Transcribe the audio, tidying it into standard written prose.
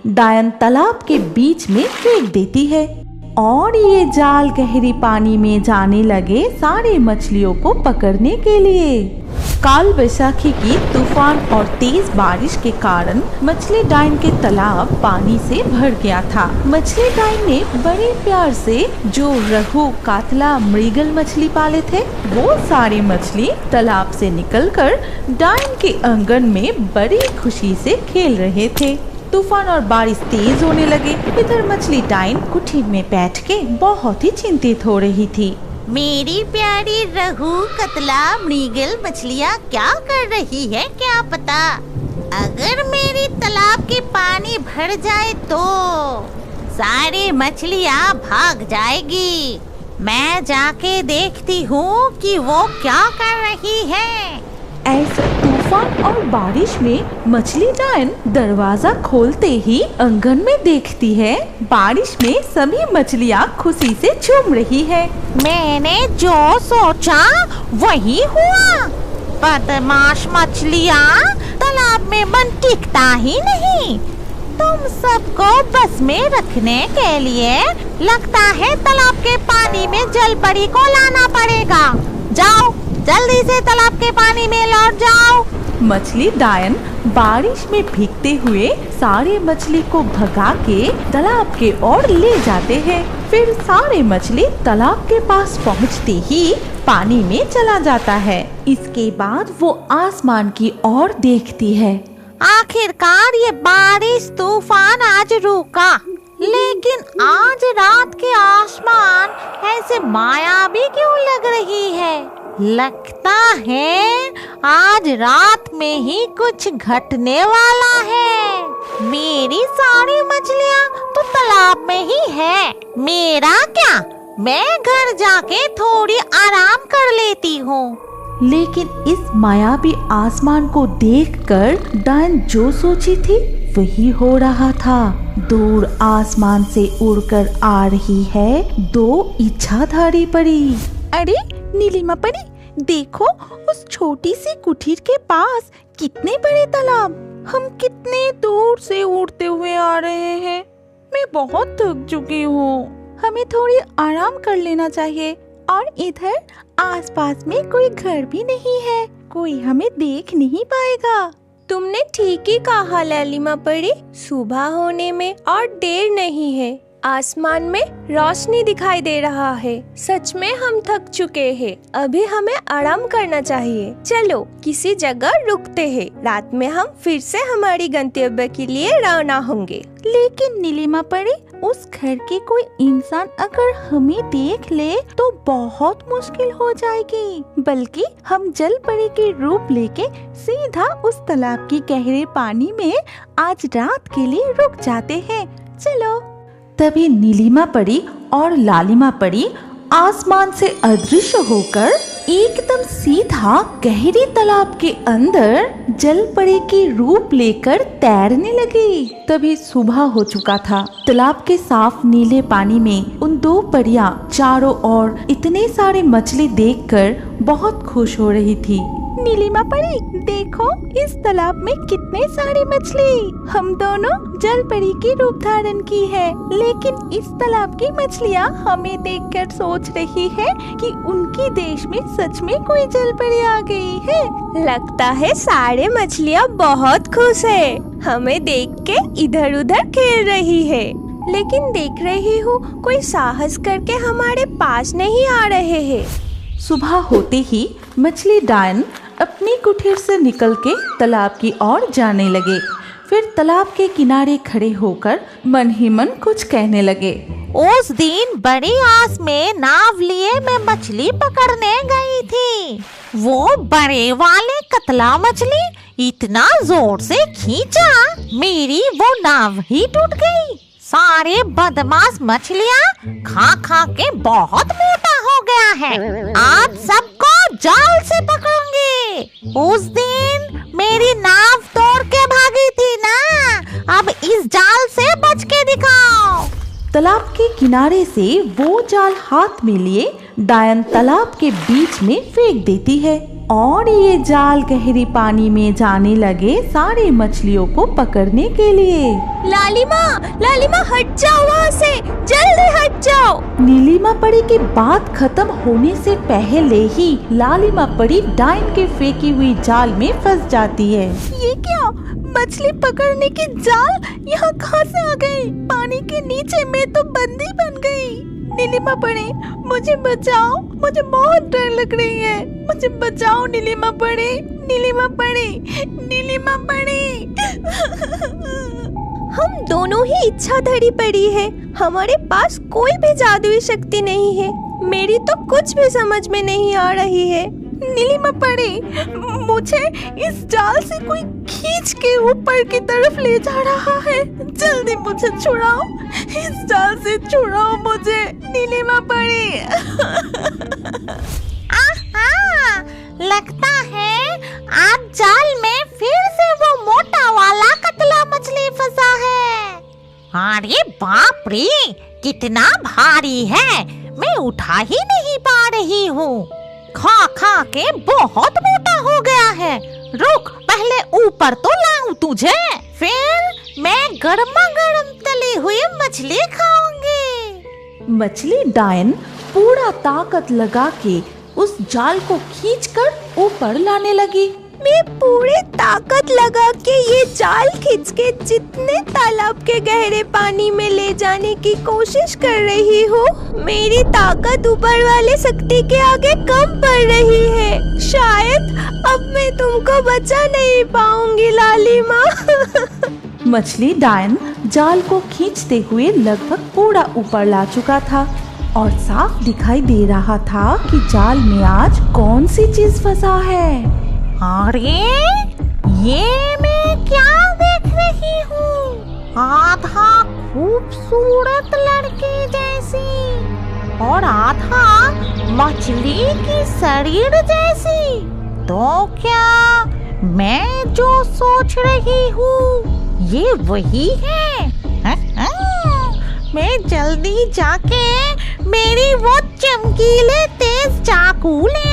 डायन तालाब के बीच में फेंक देती है और ये जाल गहरी पानी में जाने लगे सारे मछलियों को पकड़ने के लिए। काल वैशाखी की तूफान और तेज बारिश के कारण मछली डायन के तालाब पानी से भर गया था। मछली डायन ने बड़े प्यार से जो रहू, कातला, मृगल मछली पाले थे, वो सारे मछली तालाब से निकलकर डायन के आंगन में बड़ी खुशी से खेल रहे थे। तूफान और बारिश तेज होने लगे। इधर मछली डायन कुटीर में बैठ के बहुत ही चिंतित हो रही थी। मेरी प्यारी रहू, कतला, मृगल मछलियाँ क्या कर रही है क्या पता। अगर मेरी तालाब के पानी भर जाए तो सारी मछलियाँ भाग जाएगी। मैं जाके देखती हूँ कि वो क्या कर रही है। ऐसा तूफान और बारिश में मछली डायन दरवाजा खोलते ही आंगन में देखती है बारिश में सभी मछलियाँ खुशी से झूम रही है। मैंने जो सोचा वही हुआ। बदमाश मछलियाँ, तालाब में मन टिकता ही नहीं। तुम सबको बस में रखने के लिए लगता है तालाब के पानी में जलपरी को लाना पड़ेगा। जाओ, जल्दी से तालाब के पानी में लौट जाओ। मछली डायन बारिश में भीगते हुए सारे मछली को भगा के तालाब के ओर ले जाते हैं। फिर सारे मछली तालाब के पास पहुंचते ही पानी में चला जाता है। इसके बाद वो आसमान की ओर देखती है। आखिरकार ये बारिश तूफान आज रुका, लेकिन आज रात के आसमान ऐसे मायावी क्यों लग रही है। लगता है आज रात में ही कुछ घटने वाला है। मेरी सारी मछलियाँ तो तालाब में ही है। मेरा क्या, मैं घर जाके थोड़ी आराम कर लेती हूँ। लेकिन इस मायावी आसमान को देखकर डायन जो सोची थी वही हो रहा था। दूर आसमान से उड़कर आ रही है दो इच्छाधारी परी। अरे नीलिमा परी, देखो उस छोटी सी कुटीर के पास कितने बड़े तालाब। हम कितने दूर से उड़ते हुए आ रहे हैं। मैं बहुत थक चुकी हूँ। हमें थोड़ी आराम कर लेना चाहिए। और इधर आसपास में कोई घर भी नहीं है, कोई हमें देख नहीं पाएगा। तुमने ठीक ही कहा लालिमा परी, सुबह होने में और देर नहीं है। आसमान में रोशनी दिखाई दे रहा है। सच में हम थक चुके हैं। अभी हमें आराम करना चाहिए। चलो किसी जगह रुकते हैं। रात में हम फिर से हमारी गंतव्य के लिए रवाना होंगे। लेकिन नीलिमा परी, उस घर के कोई इंसान अगर हमें देख ले तो बहुत मुश्किल हो जाएगी। बल्कि हम जल परी के रूप लेके सीधा उस तालाब के गहरे पानी में आज रात के लिए रुक जाते हैं। चलो। तभी नीलिमा परी और लालिमा परी आसमान से अदृश्य होकर एकदम सीधा गहरी तालाब के अंदर जल परी की रूप लेकर तैरने लगी। तभी सुबह हो चुका था। तालाब के साफ नीले पानी में उन दो परियां चारों ओर इतने सारे मछली देखकर बहुत खुश हो रही थी। नीलिमा परी, देखो इस तालाब में कितने सारी मछली। हम दोनों जल परी की रूप धारण की है, लेकिन इस तालाब की मछलियाँ हमें देखकर सोच रही है कि उनके देश में सच में कोई जल परी आ गई है। लगता है सारे मछलियाँ बहुत खुश है। हमें देख के इधर उधर खेल रही है। लेकिन देख रही हूँ कोई साहस करके हमारे पास नहीं आ रहे हैं। सुबह होते ही मछली डायन अपनी कुटीर से निकल के तालाब की ओर जाने लगे। फिर तालाब के किनारे खड़े होकर मन ही मन कुछ कहने लगे। उस दिन बड़ी आस में नाव लिए मैं मछली पकड़ने गई थी। वो बड़े वाले कतला मछली इतना जोर से खींचा, मेरी वो नाव ही टूट गई। सारे बदमाश मछलियाँ खा खा के बहुत मोटा हो गया है। आज सबको जाल से पकड़ूंगी। उस दिन मेरी नाव तोड़ के भागी थी ना, अब इस जाल से बच के दिखाओ। तालाब के किनारे से वो जाल हाथ में लिए डायन तालाब के बीच में फेंक देती है और ये जाल गहरी पानी में जाने लगे सारे मछलियों को पकड़ने के लिए। लालिमा हट जाओ वहाँ से, जल्दी हट जाओ। नीलिमा परी की बात खत्म होने से पहले ही लालिमा परी डायन के फेंकी हुई जाल में फंस जाती है। ये क्या, मछली पकड़ने की जाल यहाँ कहाँ से आ गई? पानी के नीचे में तो बंदी बन गई। नीलिमा परी, मुझे बचाओ, मुझे बहुत डर लग रही है। मुझे बचाओ नीलिमा परी, नीलिमा परी, नीलिमा परी। हम दोनों ही इच्छाधारी परी है, हमारे पास कोई भी जादुई शक्ति नहीं है। मेरी तो कुछ भी समझ में नहीं आ रही है। नीलिमा परी, मुझे इस जाल से कोई खींच के ऊपर की तरफ ले जा रहा है। जल्दी मुझे छुड़ाओ, इस जाल से छुड़ाओ मुझे नीलिमा परी। आहा, लगता है आज जाल में फिर से वो मोटा वाला कतला मछली फंसा है। अरे बाप रे, कितना भारी है, मैं उठा ही नहीं पा रही हूँ। खा खा के बहुत मोटा हो गया है। रुक, पहले ऊपर तो लाऊं तुझे, फिर मैं गर्मा गर्म तली हुई मछली खाऊंगी। मछली डायन पूरा ताकत लगा के उस जाल को खींचकर ऊपर लाने लगी। मैं पूरे ताकत लगा के ये जाल खींच के जितने तालाब के गहरे पानी में ले जाने की कोशिश कर रही हूँ। मेरी ताकत ऊपर वाले शक्ति के आगे कम पड़ रही है। शायद अब मैं तुमको बचा नहीं पाऊंगी लालिमा। मछली डायन जाल को खींचते हुए लगभग पूरा ऊपर ला चुका था और साफ दिखाई दे रहा था कि जाल में आज कौन सी चीज फंसा है। अरे ये मैं क्या देख रही हूँ? आधा खूबसूरत लड़की जैसी और आधा मछली की शरीर जैसी। तो क्या मैं जो सोच रही हूँ ये वही है? मैं जल्दी जाके मेरी वो चमकीले तेज चाकू ले